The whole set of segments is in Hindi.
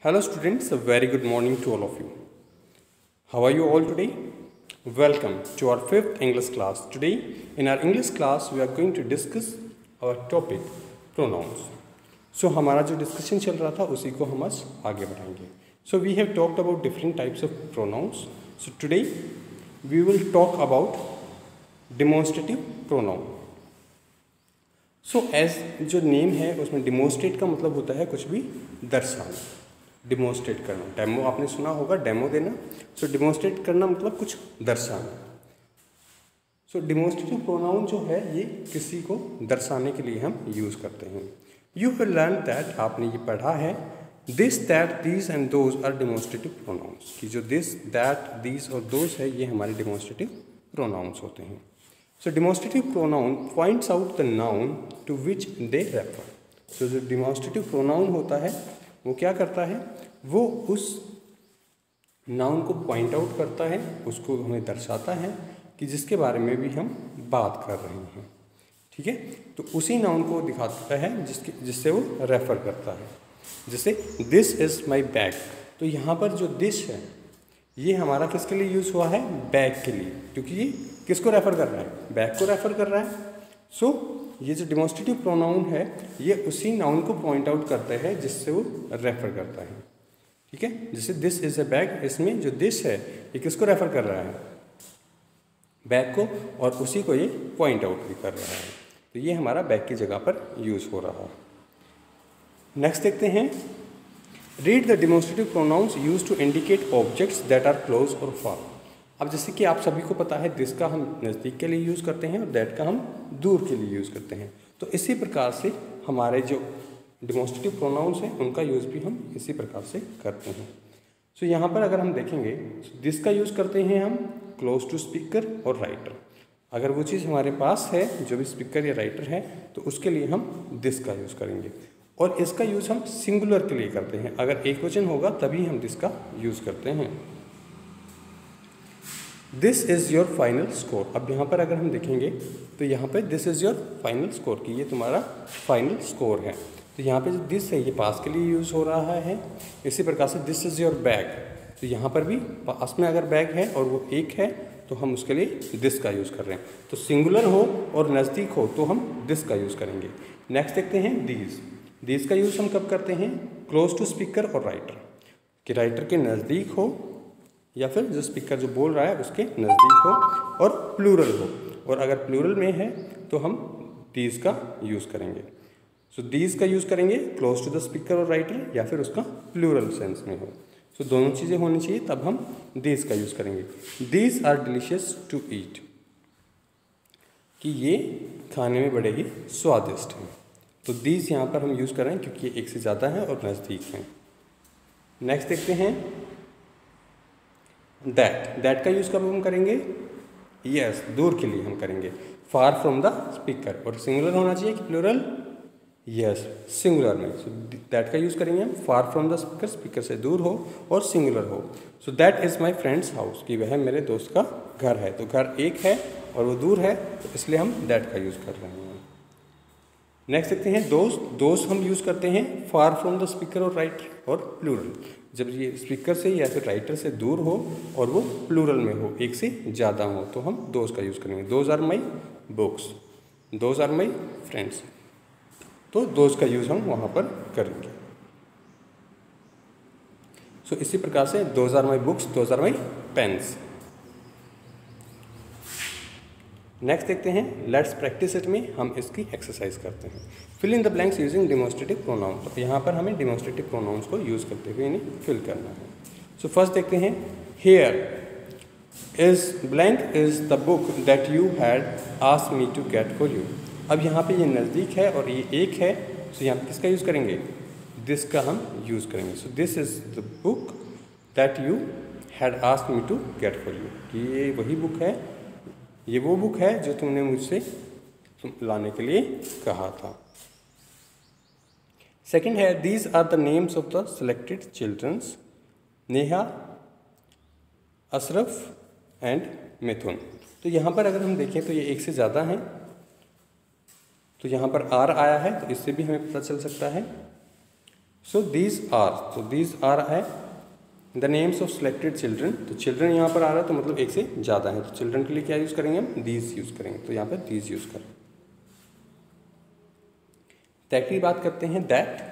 Hello students, a very good morning to all of you. How are you all today? Welcome to our 5th English class. Today in our English class we are going to discuss our topic pronouns. So हमारा जो डिस्कशन चल रहा था उसी को हम आज आगे बढ़ाएंगे. So we have talked about different types of pronouns. So today we will talk about demonstrative pronoun. So as जो नेम है उसमें demonstrate का मतलब होता है कुछ भी दर्शाना, डिमोन्स्ट्रेट करना. डेमो आपने सुना होगा, डेमो देना. सो डिमोन्स्ट्रेट करना मतलब कुछ दर्शाना. सो डिमोन्स्ट्रेटिव प्रोनाउन जो है ये किसी को दर्शाने के लिए हम यूज़ करते हैं. यू विल लर्न दैट, आपने ये पढ़ा है, this that these and those are demonstrative pronouns. कि जो दिस दैट दीज और दोज है ये हमारे डिमोन्स्ट्रेटिव प्रोनाउंस होते हैं. So demonstrative pronoun points out the noun to which they refer. So जो डिमोन्स्ट्रेटिव प्रोनाउन होता है वो क्या करता है, वो उस नाउन को पॉइंट आउट करता है, उसको हमें दर्शाता है कि जिसके बारे में भी हम बात कर रहे हैं. ठीक है, तो उसी नाउन को दिखाता है जिससे वो रेफ़र करता है. जैसे दिस इज़ माई बैग. तो यहाँ पर जो दिस है ये हमारा किसके लिए यूज़ हुआ है, बैग के लिए, क्योंकि ये किसको रेफ़र कर रहा है, बैग को रेफ़र कर रहा है. सो ये जो डिमोन्स्ट्रेटिव प्रोनाउन है ये उसी नाउन को पॉइंट आउट करता है जिससे वो रेफ़र करता है. ठीक है, जैसे दिस इज़ अ बैग, इसमें जो दिस है ये किसको रेफ़र कर रहा है, बैग को, और उसी को ये पॉइंट आउट भी कर रहा है. तो ये हमारा बैग की जगह पर यूज़ हो रहा है. नेक्स्ट देखते हैं, read the demonstrative pronouns use to indicate objects that are close और फार. अब जैसे कि आप सभी को पता है दिस का हम नज़दीक के लिए यूज़ करते हैं और दैट का हम दूर के लिए यूज़ करते हैं. तो इसी प्रकार से हमारे जो डिमोन्स्ट्रेटिव प्रोनाउंस हैं उनका यूज़ भी हम इसी प्रकार से करते हैं. सो यहाँ पर अगर हम देखेंगे दिस का यूज़ करते हैं हम क्लोज टू स्पीकर और राइटर. अगर वो चीज़ हमारे पास है जो भी स्पीकर या राइटर है तो उसके लिए हम दिस का यूज़ करेंगे. और इसका यूज़ हम सिंगुलर के लिए करते हैं, अगर एक वचन होगा तभी हम दिस का यूज़ करते हैं. This is your final score. अब यहाँ पर अगर हम देखेंगे तो यहाँ पे this is your final score की ये तुम्हारा फाइनल स्कोर है. तो यहाँ पे जो दिस है ये पास के लिए यूज़ हो रहा है. इसी प्रकार से दिस इज़ योर बैग, तो यहाँ पर भी पास में अगर बैग है और वो एक है तो हम उसके लिए दिस का यूज़ कर रहे हैं. तो सिंगुलर हो और नज़दीक हो तो हम दिस का यूज़ करेंगे. नेक्स्ट देखते हैं दीज. दीज का यूज़ हम कब करते हैं, क्लोज टू स्पीकर और राइटर, कि राइटर के नज़दीक हो या फिर जो स्पीकर जो बोल रहा है उसके नज़दीक हो और प्लूरल हो. और अगर प्लूरल में है तो हम दीज का यूज़ करेंगे. सो दीज का यूज़ करेंगे क्लोज टू द स्पीकर और राइटर या फिर उसका प्लूरल सेंस में हो. सो दोनों चीज़ें होनी चाहिए तब हम दीज का यूज़ करेंगे. These are delicious to eat, कि ये खाने में बड़े ही स्वादिष्ट हैं. तो दीज यहाँ पर हम यूज़ कर रहे हैं क्योंकि ये एक से ज़्यादा है और नज़दीक हैं. नेक्स्ट देखते हैं दैट. दैट का यूज़ कब हम करेंगे, यस दूर के लिए हम करेंगे, फार फ्रॉम द स्पीकर. और सिंगुलर होना चाहिए कि प्लूरल, यस सिंगुलर में. सो दैट का यूज़ करेंगे हम far from the speaker, speaker से दूर हो और सिंगुलर हो. So that is my friends house, कि वह मेरे दोस्त का घर है. तो घर एक है और वो दूर है तो इसलिए हम दैट का यूज़ कर रहे हैं. नेक्स्ट देखते हैं दोस्त. दोस्त हम यूज़ करते हैं फार फ्रॉम द स्पीकर और राइटर और प्लूरल, जब ये स्पीकर से या फिर राइटर से दूर हो और वो प्लूरल में हो, एक से ज़्यादा हो, तो हम दोस्त का यूज़ करेंगे. Those are my books, those are my friends, तो दोस्त का यूज़ हम वहाँ पर करेंगे. सो इसी प्रकार से those are my books, those are my pens. Next देखते हैं लेट्स प्रैक्टिस इट में हम इसकी एक्सरसाइज करते हैं. Fill in the blanks using demonstrative pronoun. तो यहाँ पर हमें डिमोन्स्ट्रेटिव प्रोनाउंस को यूज़ करते हुए इन्हें फिल करना है. सो फर्स्ट देखते हैं, here is blank is the book that you had asked me to get for you. अब यहाँ पे ये नज़दीक है और ये एक है, सो यहाँ पे किसका यूज़ करेंगे, दिस का हम यूज़ करेंगे. So this is the book that you had asked me to get for you, कि ये वही बुक है, ये वो बुक है जो तुमने मुझसे लाने के लिए कहा था. सेकंड है, these are the names of the selected childrens, Neha, Ashraf and Mithun. तो यहाँ पर अगर हम देखें तो ये एक से ज़्यादा हैं, तो यहाँ पर आर आया है तो इससे भी हमें पता चल सकता है सो दीज आर है the names of selected children. तो चिल्ड्रन यहाँ पर आ रहा है तो मतलब एक से ज़्यादा है, तो चिल्ड्रन के लिए क्या यूज़ करेंगे हम, दीज यूज़ करेंगे, तो यहाँ पर दीज यूज़ करें। दैट की बात करते हैं, that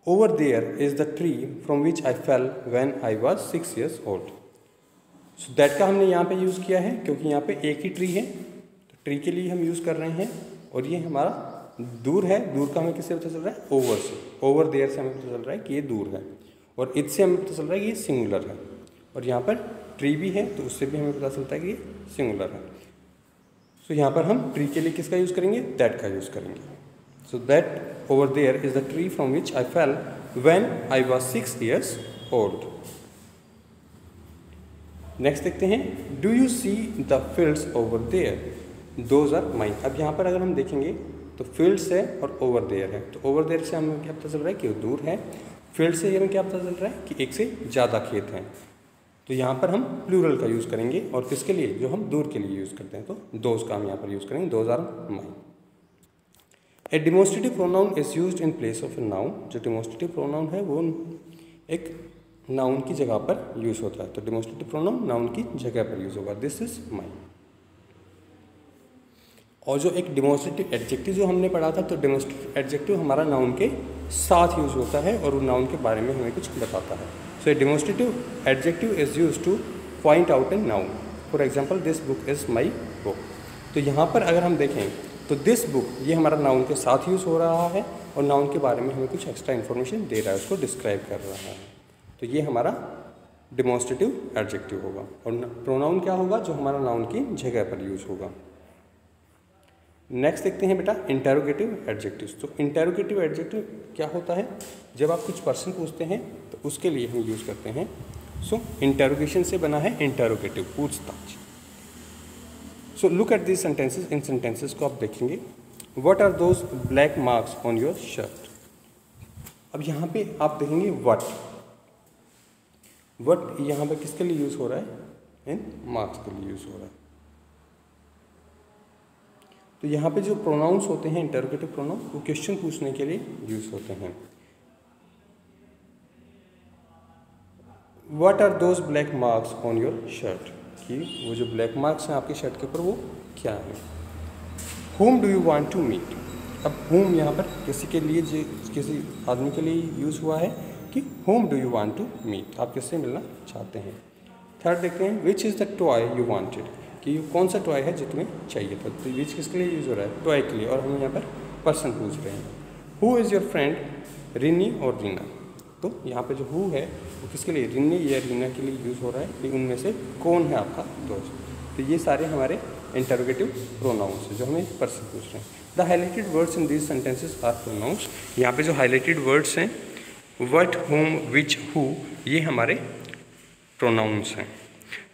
over there is the tree from which I fell when I was 6 years old। So that का हमने यहाँ पे यूज़ किया है क्योंकि यहाँ पे एक ही ट्री है, तो ट्री के लिए हम यूज़ कर रहे हैं, और ये हमारा दूर है, दूर का हमें किससे पता चल रहा है, ओवर से, ओवर देयर से हमें पता चल रहा है कि ये दूर है, और इससे हमें पता चल रहा है कि ये सिंगुलर है, और यहाँ पर ट्री भी है तो उससे भी हमें पता चलता है कि ये सिंगुलर है। सो यहाँ पर हम ट्री के लिए किसका यूज़ करेंगे, दैट का यूज़ करेंगे। So that over there is the tree from which I fell when I was 6 years old। Next देखते हैं, do you see the fields over there, those are mine. अब यहाँ पर अगर हम देखेंगे तो फील्ड्स है और ओवर देयर है, तो ओवर देयर से हमें क्या पता चल रहा है कि वो दूर है, फील्ड से हमें क्या पता चल रहा है कि एक से ज़्यादा खेत हैं, तो यहाँ पर हम प्लूरल का यूज़ करेंगे, और किसके लिए, जो हम दूर के लिए यूज़ करते हैं, तो दोज का हम यहाँ पर यूज़ करेंगे, those are mine. A demonstrative pronoun is used in place of a noun. जो डिमोस्ट्रेटिव प्रोनाउन है वो एक नाउन की जगह पर यूज़ होता है, तो डिमोस्ट्रेटिव प्रोनाउन नाउन की जगह पर यूज़ होगा, दिस इज माइन। और जो एक डिमोस्ट्रेटिव एडजेक्टिव जो हमने पढ़ा था, तो डिमोस्ट्रेटिव एडजेक्टिव हमारा नाउन के साथ यूज होता है और वो नाउन के बारे में हमें कुछ बताता है। So a demonstrative adjective is use to point out a noun. For example, this book is my book. तो यहाँ पर अगर हम देखें तो दिस बुक ये हमारा नाउन के साथ यूज़ हो रहा है और नाउन के बारे में हमें कुछ एक्स्ट्रा इन्फॉर्मेशन दे रहा है, उसको डिस्क्राइब कर रहा है, तो ये हमारा डिमोस्ट्रेटिव एडजेक्टिव होगा। और प्रोनाउन क्या होगा, जो हमारा नाउन की जगह पर यूज होगा। नेक्स्ट देखते हैं बेटा, इंटेरोगेटिव एडजेक्टिव्स। तो इंटेरोगेटिव एडजेक्टिव क्या होता है, जब आप कुछ पर्सन पूछते हैं तो उसके लिए हम यूज़ करते हैं। सो इंटेरोगेशन से बना है इंटेरोगेटिव, पूछताछ। So look at these sentences. इन सेंटेंसेस को आप देखेंगे, what are those black marks on your shirt. अब यहाँ पे आप देखेंगे व्हाट यहाँ पे किसके लिए यूज़ हो रहा है, इन मार्क्स के लिए यूज़ हो रहा है। तो यहाँ पे जो प्रोनाउंस होते हैं इंटरोगेटिव प्रोनाउन, वो क्वेश्चन पूछने के लिए यूज होते हैं। What are those black marks on your shirt, कि वो जो ब्लैक मार्क्स हैं आपकी शर्ट के ऊपर वो क्या है। Whom do you want to meet. अब होम यहाँ पर किसी के लिए, किसी आदमी के लिए यूज़ हुआ है कि whom do you want to meet, आप किससे मिलना चाहते हैं। थर्ड देखते हैं, which is the toy you wanted, कि कौन सा टॉय है जो तुम्हें चाहिए था। तो विच किसके लिए यूज़ हो रहा है, टॉय के लिए, और हम यहाँ पर पर्सन पूछ रहे हैं। Who is your friend, Rini और रीना। तो यहाँ पे जो हु है वो किसके लिए, रिनी या रीना के लिए यूज़ हो रहा है कि उनमें से कौन है आपका दोस्त। तो ये सारे हमारे इंटरोगेटिव प्रोनाउंस हैं जो हमें पर्सन पूछ रहे हैं। The highlighted words in these sentences are pronouns. यहाँ पे जो हाईलाइटेड वर्ड्स हैं, व्हाट, होम, विच, हु, ये हमारे प्रोनाउंस हैं।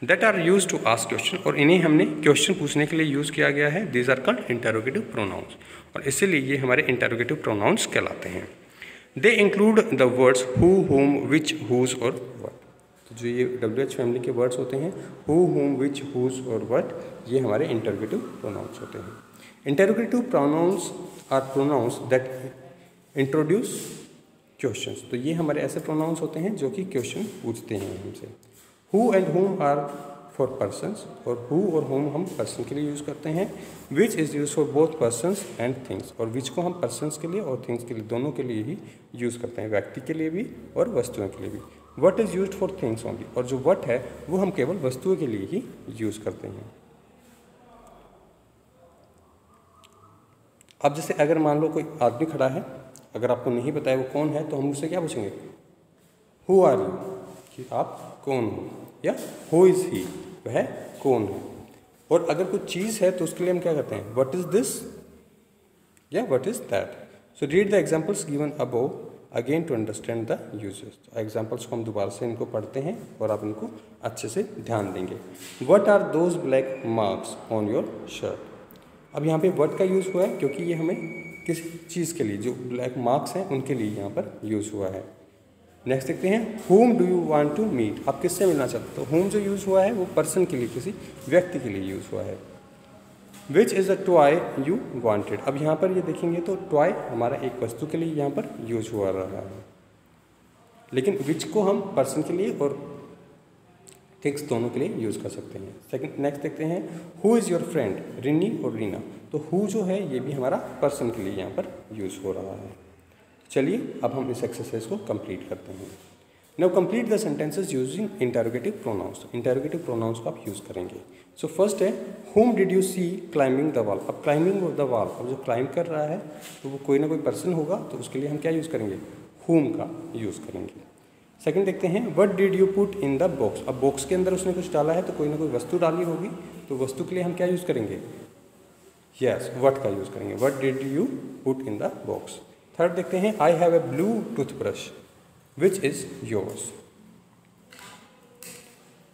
That are use to ask question, और इन्हें हमने क्वेश्चन पूछने के लिए यूज़ किया गया है। These are called interrogative pronouns, और इसीलिए ये हमारे इंटरोगेटिव प्रोनाउंस कहलाते हैं। They include the words who, whom, which, whose और व्हाट। तो जो ये WH फैमिली के वर्ड्स होते हैं, हु, होम, विच, हुज और व्हाट, ये हमारे इंटरोगेटिव प्रोनाउंस होते हैं। Interrogative pronouns are pronouns that introduce questions. तो ये हमारे ऐसे प्रोनाउंस होते हैं जो कि क्वेश्चन पूछते हैं हमसे। Who and whom are for persons, और हु और होम हम पर्सन के लिए यूज़ करते हैं। Which is use for both persons and things, और विच को हम पर्सन्स के लिए और थिंग्स के लिए, दोनों के लिए ही यूज़ करते हैं, व्यक्ति के लिए भी और वस्तुओं के लिए भी। What is used for things only, और जो व्हाट है वो हम केवल वस्तुओं के लिए ही यूज़ करते हैं। अब जैसे अगर मान लो कोई आदमी खड़ा है, अगर आपको नहीं पता है वो कौन है, तो हम उससे क्या पूछेंगे, हु आर यू, कि आप कौन हो, या हु इज़ ही, वह कौन है। और अगर कोई चीज़ है तो उसके लिए हम क्या करते हैं, व्हाट इज़ दिस या what is that. So read the examples given above again to understand the uses. Examples को हम दोबारा से इनको पढ़ते हैं और आप इनको अच्छे से ध्यान देंगे। What are those black marks on your shirt. अब यहाँ पे व्हाट का यूज़ हुआ है क्योंकि ये हमें किसी चीज़ के लिए, जो ब्लैक मार्क्स हैं उनके लिए यहाँ पर यूज़ हुआ है। नेक्स्ट देखते हैं, whom do you want to meet, आप किससे मिलना चाहते हो। तो होम जो यूज़ हुआ है वो पर्सन के लिए, किसी व्यक्ति के लिए यूज़ हुआ है। Which is a toy you wanted. अब यहाँ पर ये देखेंगे तो टॉय हमारा एक वस्तु के लिए यहाँ पर यूज हुआ रहा है, लेकिन विच को हम पर्सन के लिए और थिंग्स दोनों के लिए यूज़ कर सकते हैं। सेकंड नेक्स्ट देखते हैं, who is your friend, Rini और रीना। तो हु जो है ये भी हमारा पर्सन के लिए यहाँ पर यूज़ हो रहा है। चलिए अब हम इस एक्सरसाइज को कंप्लीट करते हैं। Now complete the sentences using interrogative pronouns. Interrogative pronouns को आप यूज़ करेंगे। सो फर्स्ट है, whom did you see climbing the wall. अब क्लाइंबिंग द वॉल, अब जो क्लाइंब कर रहा है तो वो कोई ना कोई पर्सन होगा, तो उसके लिए हम क्या यूज़ करेंगे, whom का यूज़ करेंगे। सेकंड देखते हैं, what did you put in the box. अब बॉक्स के अंदर उसने कुछ डाला है तो कोई ना कोई वस्तु डाली होगी, तो वस्तु के लिए हम क्या यूज़ करेंगे, यस व्हाट का यूज़ करेंगे, what did you put in the box. Third देखते हैं, I have a blue toothbrush which is yours.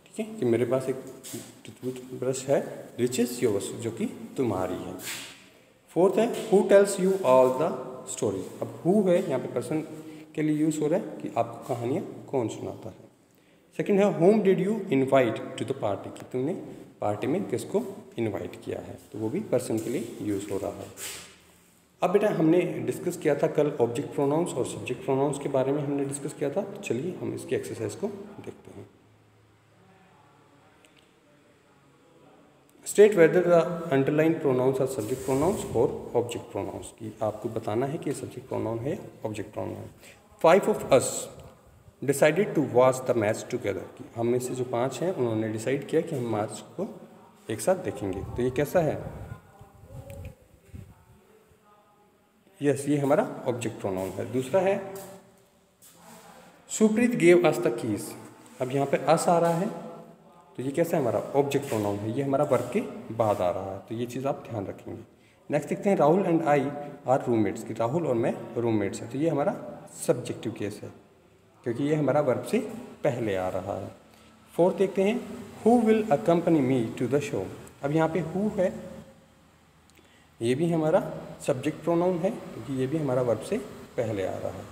ठीक है कि मेरे पास एक टूथब्रश है विच इज़ योर्स, जो कि तुम्हारी है। फोर्थ है, who tells you all the story. अब हु है यहाँ पे पर्सन के लिए यूज़ हो रहा है कि आपको कहानियाँ कौन सुनाता है। सेकंड है, whom did you invite to the party, कि तुमने पार्टी में किसको इनवाइट किया है, तो वो भी पर्सन के लिए यूज़ हो रहा है। अब बेटा हमने डिस्कस किया था कल ऑब्जेक्ट प्रोनाउंस और सब्जेक्ट प्रोनाउंस के बारे में हमने डिस्कस किया था। तो चलिए हम इसकी एक्सरसाइज को देखते हैं। State whether the underline pronouns are subject pronouns और ऑब्जेक्ट प्रोनाउंस, की आपको बताना है कि ये सब्जेक्ट प्रोनाउन है या ऑब्जेक्ट प्रोनाउन है। 5 of us decided to watch the match together, कि हम में से जो 5 हैं उन्होंने डिसाइड किया कि हम मैच को एक साथ देखेंगे। तो ये कैसा है, यस ये हमारा ऑब्जेक्ट प्रोनाउन है। दूसरा है, Supreet gave us the keys. अब यहाँ पे अस आ रहा है तो ये कैसा है, हमारा ऑब्जेक्ट प्रोनाउन है, ये हमारा वर्ब के बाद आ रहा है, तो ये चीज़ आप ध्यान रखेंगे। नेक्स्ट देखते हैं, Rahul and I R roommates, कि राहुल और मैं रूममेट्स हैं, तो ये हमारा सब्जेक्टिव केस है क्योंकि ये हमारा वर्ब से पहले आ रहा है। फोर्थ देखते हैं, who will accompany me to the show. अब यहाँ पे हु है, ये भी हमारा सब्जेक्ट प्रोनाउन है क्योंकि ये भी हमारा वर्ब से पहले आ रहा है।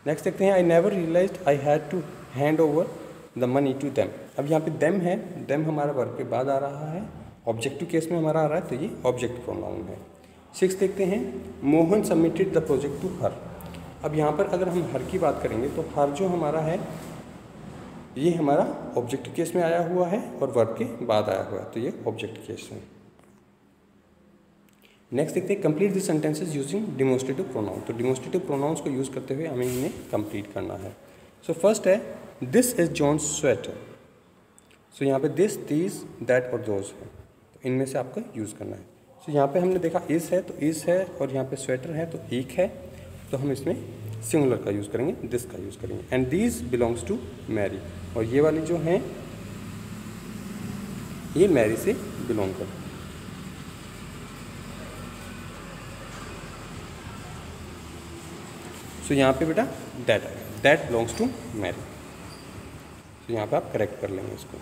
नेक्स्ट देखते हैं, I never realised I had to hand over the money to them. अब यहाँ पे देम है, देम हमारा वर्ब के बाद आ रहा है, ऑब्जेक्टिव केस में हमारा आ रहा है, तो ये ऑब्जेक्ट प्रोनाउन है। 6 देखते हैं, Mohan submitted the project to her. अब यहाँ पर अगर हम हर की बात करेंगे तो हर जो हमारा है ये हमारा ऑब्जेक्टिव केस में आया हुआ है और वर्ब के बाद आया हुआ है, तो ये ऑब्जेक्ट केस है। नेक्स्ट देखते हैं, complete the sentences using demonstrative pronoun. तो डिमोन्स्ट्रेटिव प्रोनाउंस को यूज़ करते हुए हमें इन्हें कंप्लीट करना है। सो फर्स्ट है, दिस इज जॉन्स स्वेटर। सो यहाँ पे दिस, दीज, दैट और दोज है, तो इनमें से आपको यूज़ करना है। सो यहाँ पे हमने देखा इस है तो इस है, और यहाँ पे स्वेटर है तो एक है, तो हम इसमें सिंगुलर का यूज़ करेंगे, दिस का यूज़ करेंगे। And these belongs to Mary, और ये वाली जो हैं ये मैरी से बिलोंग करती है। सो यहाँ पे बेटा दैट आएगा, दैट बिलोंग्स टू मैरी। तो यहाँ पे आप करेक्ट कर लेंगे इसको।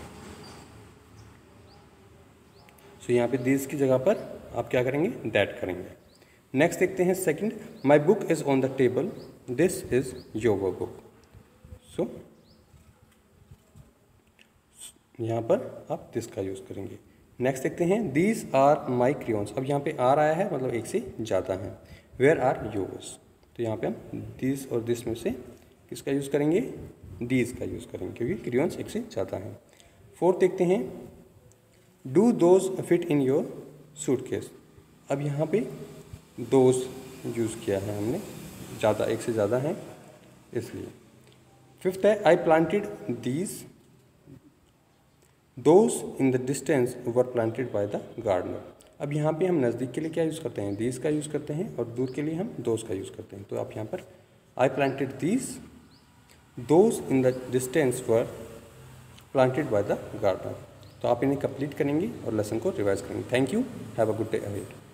सो यहाँ पे दिस की जगह पर आप क्या करेंगे, दैट करेंगे। नेक्स्ट देखते हैं second, my book is on the table, this is your book. So यहाँ पर आप दिस का यूज़ करेंगे। नेक्स्ट देखते हैं, दीज आर माई क्रेयॉन्स। अब यहाँ पे आर आया है मतलब एक से ज़्यादा है। वेयर आर योर्स, तो यहाँ पे हम दिस और दिस में से किसका यूज़ करेंगे, दीज का यूज़ करेंगे क्योंकि क्रेयॉन्स एक से ज़्यादा है। फोर्थ देखते हैं, do those fit in your suitcase. अब यहाँ पे दोज यूज़ किया है हमने, ज़्यादा एक से ज़्यादा है इसलिए। फिफ्थ है, I planted these, those in the distance were planted by the gardener. अब यहाँ पे हम नज़दीक के लिए क्या यूज़ करते हैं, दीज का यूज़ करते हैं, और दूर के लिए हम दोज का यूज़ करते हैं। तो आप यहाँ पर I planted these, those in the distance were planted by the gardener. तो आप इन्हें कंप्लीट करेंगे और लेसन को रिवाइज करेंगे। Thank you, have a good day ahead.